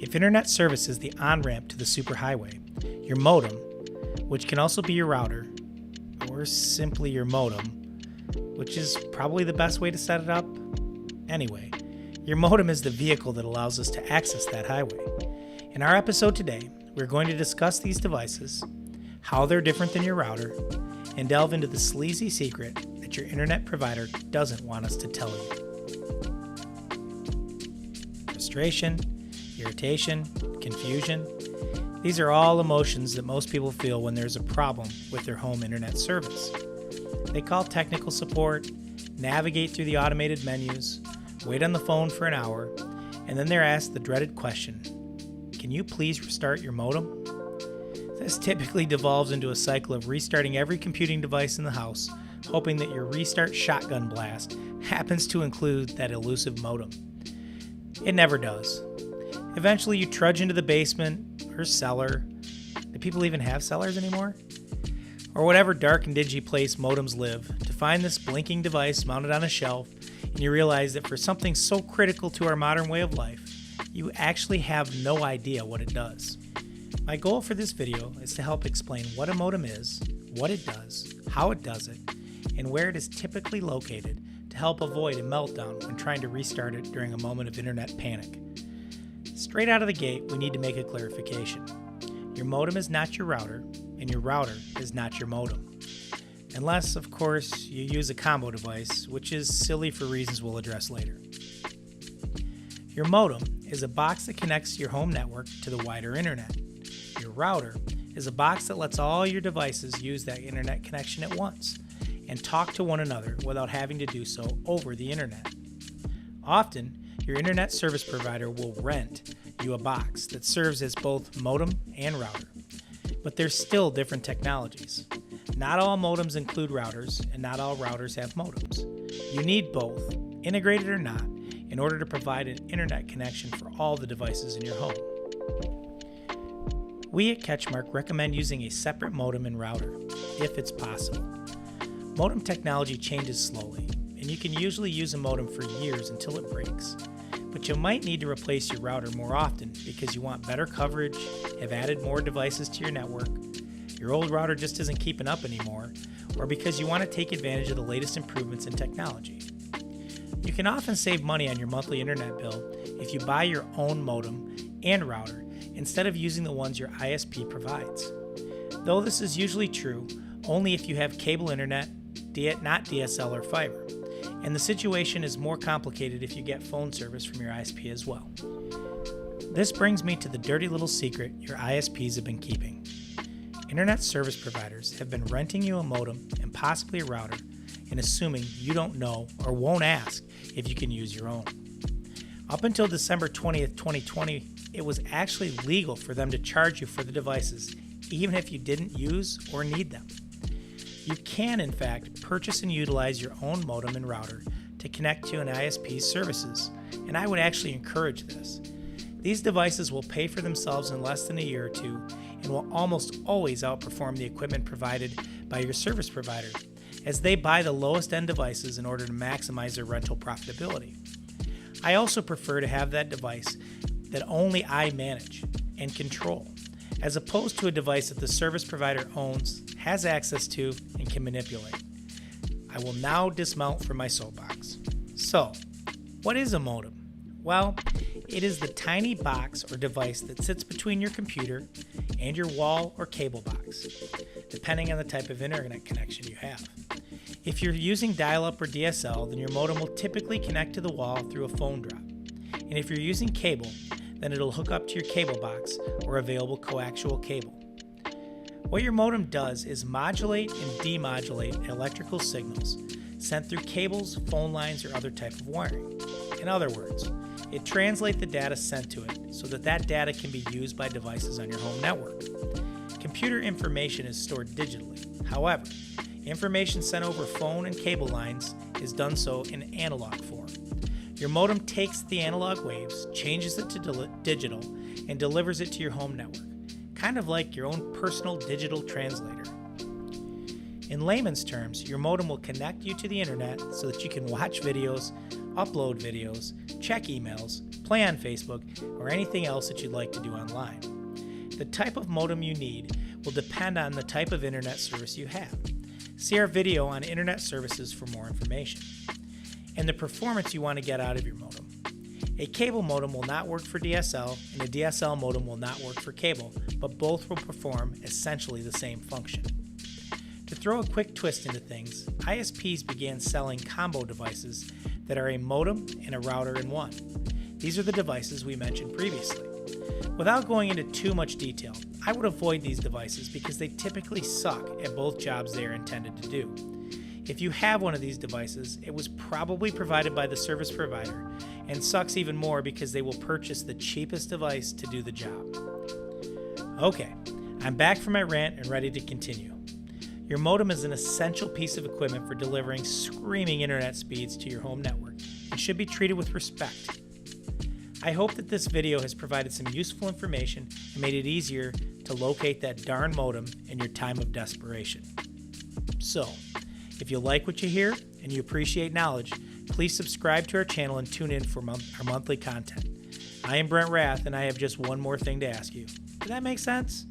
If internet service is the on-ramp to the superhighway, your modem, which can also be your router, or simply your modem, which is probably the best way to set it up. Anyway, your modem is the vehicle that allows us to access that highway. In our episode today, we're going to discuss these devices, how they're different than your router, and delve into the sleazy secret that your internet provider doesn't want us to tell you. Frustration, irritation, confusion. These are all emotions that most people feel when there's a problem with their home internet service. They call technical support, navigate through the automated menus, wait on the phone for an hour, and then they're asked the dreaded question, "Can you please restart your modem?" This typically devolves into a cycle of restarting every computing device in the house, hoping that your restart shotgun blast happens to include that elusive modem. It never does. Eventually you trudge into the basement or cellar. Do people even have cellars anymore? Or whatever dark and dingy place modems live, to find this blinking device mounted on a shelf, and you realize that for something so critical to our modern way of life, you actually have no idea what it does. My goal for this video is to help explain what a modem is, what it does, how it does it, and where it is typically located to help avoid a meltdown when trying to restart it during a moment of internet panic. Straight out of the gate, we need to make a clarification. Your modem is not your router, and your router is not your modem. Unless, of course, you use a combo device, which is silly for reasons we'll address later. Your modem is a box that connects your home network to the wider internet. Your router is a box that lets all your devices use that internet connection at once and talk to one another without having to do so over the internet. Often, your internet service provider will rent you a box that serves as both modem and router. But there's still different technologies. Not all modems include routers, and not all routers have modems. You need both, integrated or not, in order to provide an internet connection for all the devices in your home. We at CatchMark recommend using a separate modem and router, if it's possible. Modem technology changes slowly, and you can usually use a modem for years until it breaks. But you might need to replace your router more often because you want better coverage, have added more devices to your network, your old router just isn't keeping up anymore, or because you want to take advantage of the latest improvements in technology. You can often save money on your monthly internet bill if you buy your own modem and router instead of using the ones your ISP provides. Though this is usually true only if you have cable internet, not DSL or fiber. And the situation is more complicated if you get phone service from your ISP as well. This brings me to the dirty little secret your ISPs have been keeping. Internet service providers have been renting you a modem and possibly a router and assuming you don't know or won't ask if you can use your own. Up until December 20th, 2020, it was actually legal for them to charge you for the devices even if you didn't use or need them. You can, in fact, purchase and utilize your own modem and router to connect to an ISP's services, and I would actually encourage this. These devices will pay for themselves in less than a year or two and will almost always outperform the equipment provided by your service provider, as they buy the lowest end devices in order to maximize their rental profitability. I also prefer to have that device that only I manage and control, as opposed to a device that the service provider owns, has access to, and can manipulate. I will now dismount from my soapbox. So, what is a modem? Well, it is the tiny box or device that sits between your computer and your wall or cable box, depending on the type of internet connection you have. If you're using dial-up or DSL, then your modem will typically connect to the wall through a phone drop. And if you're using cable, then it'll hook up to your cable box or available coaxial cable. What your modem does is modulate and demodulate electrical signals sent through cables, phone lines, or other type of wiring. In other words, it translates the data sent to it so that that data can be used by devices on your home network. Computer information is stored digitally. However, information sent over phone and cable lines is done so in analog form. Your modem takes the analog waves, changes it to digital, and delivers it to your home network, kind of like your own personal digital translator. In layman's terms, your modem will connect you to the internet so that you can watch videos, upload videos, check emails, play on Facebook, or anything else that you'd like to do online. The type of modem you need will depend on the type of internet service you have. See our video on internet services for more information. And the performance you want to get out of your modem. A cable modem will not work for DSL, and a DSL modem will not work for cable, but both will perform essentially the same function. To throw a quick twist into things, ISPs began selling combo devices that are a modem and a router in one. These are the devices we mentioned previously. Without going into too much detail, I would avoid these devices because they typically suck at both jobs they are intended to do. If you have one of these devices, it was probably provided by the service provider, and sucks even more because they will purchase the cheapest device to do the job. Okay, I'm back from my rant and ready to continue. Your modem is an essential piece of equipment for delivering screaming internet speeds to your home network and should be treated with respect. I hope that this video has provided some useful information and made it easier to locate that darn modem in your time of desperation. So, if you like what you hear and you appreciate knowledge, please subscribe to our channel and tune in for our monthly content. I am Brent Raeth, and I have just one more thing to ask you. Did that make sense?